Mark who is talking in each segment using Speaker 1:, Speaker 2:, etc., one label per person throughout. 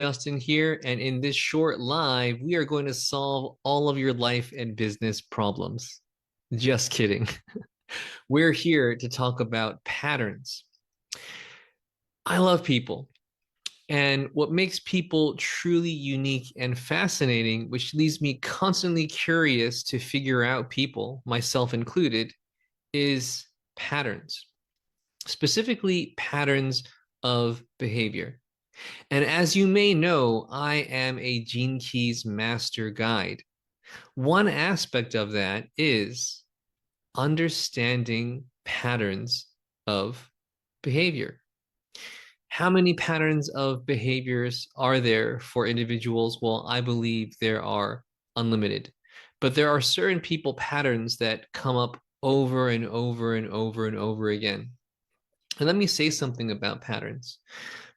Speaker 1: Justin here, and in this short live, we are going to solve all of your life and business problems. Just kidding. We're here to talk about patterns. I love people, and what makes people truly unique and fascinating, which leaves me constantly curious to figure out people, myself included, is patterns, specifically patterns of behavior. And as you may know, I am a Gene Keys master guide. One aspect of that is understanding patterns of behavior. How many patterns of behaviors are there for individuals? Well, I believe there are unlimited, but there are certain people patterns that come up over and over and over and over again. And let me say something about patterns.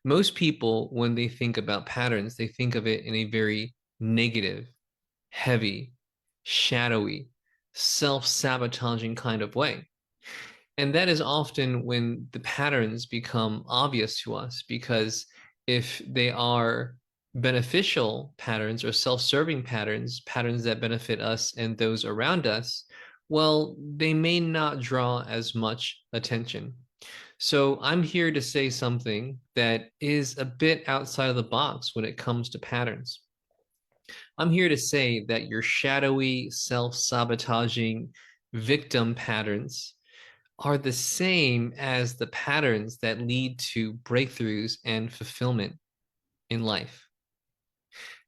Speaker 1: Most people, when they think about patterns, they think of it in a very negative, heavy, shadowy, self-sabotaging kind of way. And that is often when the patterns become obvious to us, because if they are beneficial patterns or self-serving patterns, patterns that benefit us and those around us, well, they may not draw as much attention. So I'm here to say something that is a bit outside of the box when it comes to patterns. I'm here to say that your shadowy, self-sabotaging victim patterns are the same as the patterns that lead to breakthroughs and fulfillment in life.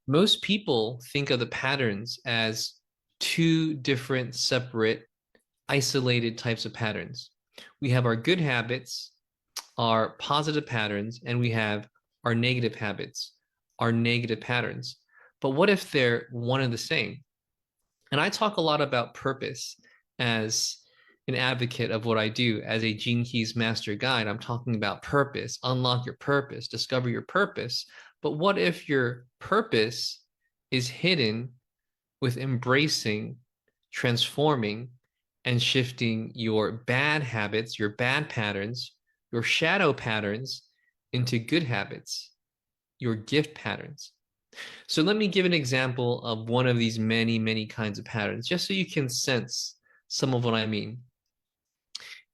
Speaker 1: Most people think of the patterns as two different, separate, isolated types of patterns. We have our good habits, our positive patterns, and we have our negative habits, our negative patterns. But what if they're one and the same? And I talk a lot about purpose as an advocate of what I do as a Gene Keys master guide. I'm talking about purpose, unlock your purpose, discover your purpose. But what if your purpose is hidden with embracing, transforming, and shifting your bad habits, your bad patterns, your shadow patterns into good habits, your gift patterns? So let me give an example of one of these many, many kinds of patterns, just so you can sense some of what I mean.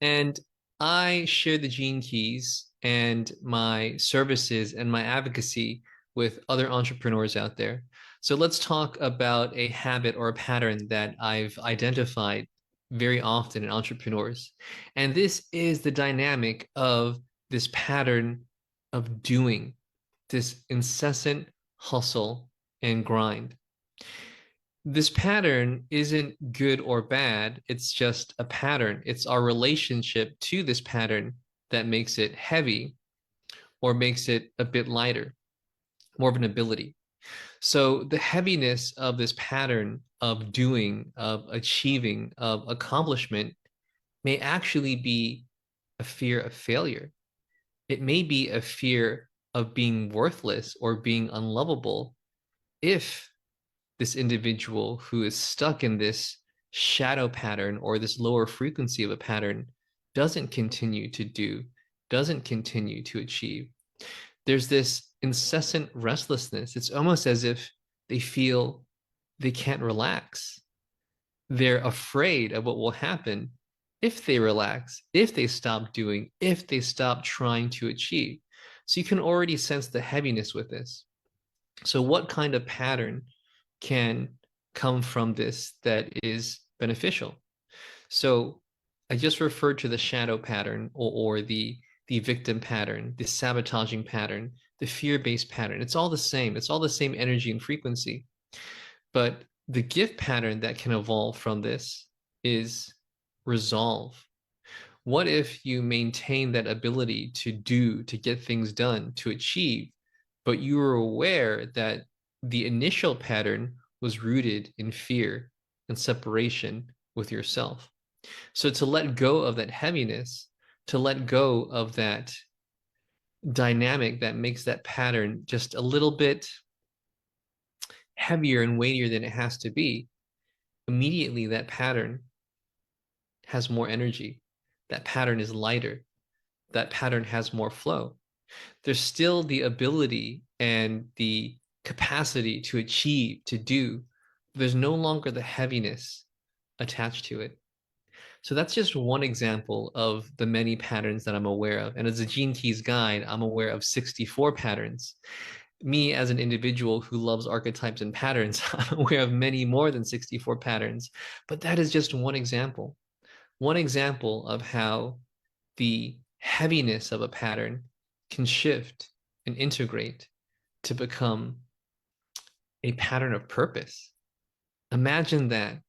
Speaker 1: And I share the Gene Keys and my services and my advocacy with other entrepreneurs out there. So let's talk about a habit or a pattern that I've identified very often in entrepreneurs. And this is the dynamic of this pattern of doing, this incessant hustle and grind. This pattern isn't good or bad, it's just a pattern. It's our relationship to this pattern that makes it heavy or makes it a bit lighter, more of an ability. So the heaviness of this pattern of doing, of achieving, of accomplishment may actually be a fear of failure. It may be a fear of being worthless or being unlovable if this individual who is stuck in this shadow pattern or this lower frequency of a pattern doesn't continue to do, doesn't continue to achieve. There's this incessant restlessness. It's almost as if they feel they can't relax. They're afraid of what will happen if they relax, if they stop doing, if they stop trying to achieve. So you can already sense the heaviness with this. So, what kind of pattern can come from this that is beneficial? So, I just referred to the shadow pattern or the victim pattern, the sabotaging pattern, the fear-based pattern. It's all the same. It's all the same energy and frequency. But the gift pattern that can evolve from this is resolve. What if you maintain that ability to do, to get things done, to achieve, but you were aware that the initial pattern was rooted in fear and separation with yourself? So to let go of that heaviness, to let go of that dynamic that makes that pattern just a little bit heavier and weightier than it has to be, immediately that pattern has more energy. That pattern is lighter. That pattern has more flow. There's still the ability and the capacity to achieve, to do. There's no longer the heaviness attached to it. So that's just one example of the many patterns that I'm aware of. And as a Gene Keys guide, I'm aware of 64 patterns. Me as an individual who loves archetypes and patterns, I'm aware of many more than 64 patterns. But that is just one example of how the heaviness of a pattern can shift and integrate to become a pattern of purpose. Imagine that.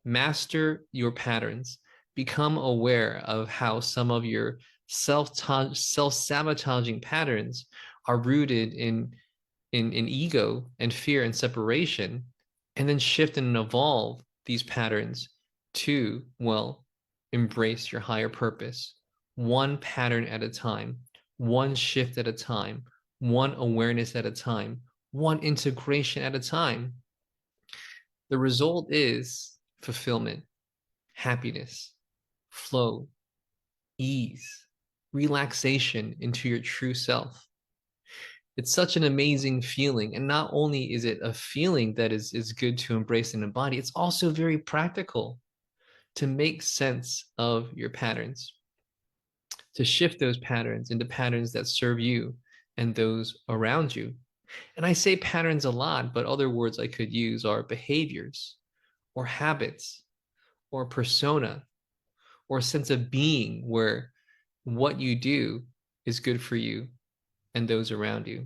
Speaker 1: Master your patterns. Become aware of how some of your self-sabotaging patterns are rooted in ego and fear and separation, and then shift and evolve these patterns to, well, embrace your higher purpose, one pattern at a time, one shift at a time, one awareness at a time, one integration at a time. The result is fulfillment, happiness, flow, ease, relaxation into your true self. It's such an amazing feeling. And not only is it a feeling that is good to embrace and embody, it's also very practical to make sense of your patterns, to shift those patterns into patterns that serve you and those around you. And I say patterns a lot, but other words I could use are behaviors or habits or persona or a sense of being where what you do is good for you and those around you.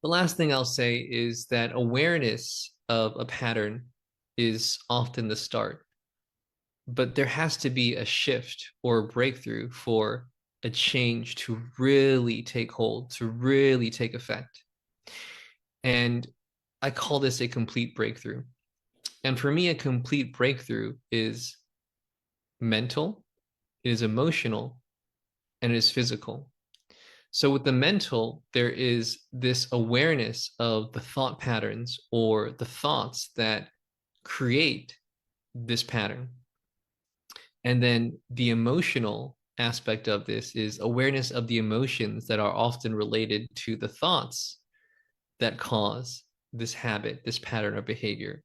Speaker 1: The last thing I'll say is that awareness of a pattern is often the start, but there has to be a shift or a breakthrough for a change to really take hold, to really take effect. And I call this a complete breakthrough. And for me, a complete breakthrough is mental, it is emotional, and it is physical. So with the mental, there is this awareness of the thought patterns or the thoughts that create this pattern. And then the emotional aspect of this is awareness of the emotions that are often related to the thoughts that cause this habit, this pattern of behavior.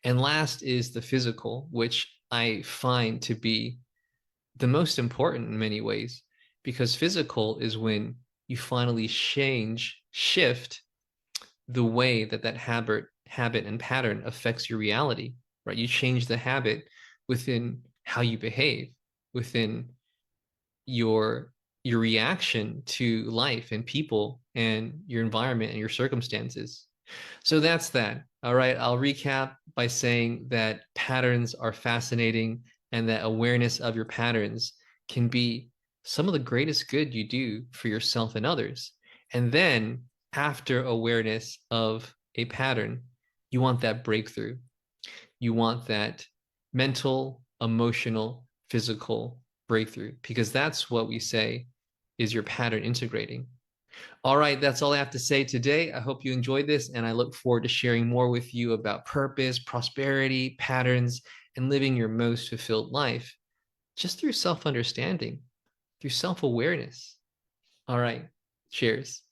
Speaker 1: And last is the physical, which I find to be the most important in many ways, because physical is when you finally shift the way that habit and pattern affects your reality, right? You change the habit within how you behave, within your your reaction to life and people and your environment and your circumstances. So that's that. All right, I'll recap by saying that patterns are fascinating and that awareness of your patterns can be some of the greatest good you do for yourself and others. And then after awareness of a pattern, you want that breakthrough. You want that mental, emotional, physical breakthrough, because that's what we say is your pattern integrating. All right, that's all I have to say today. I hope you enjoyed this, and I look forward to sharing more with you about purpose, prosperity, patterns, and living your most fulfilled life just through self-understanding, through self-awareness. All right, cheers.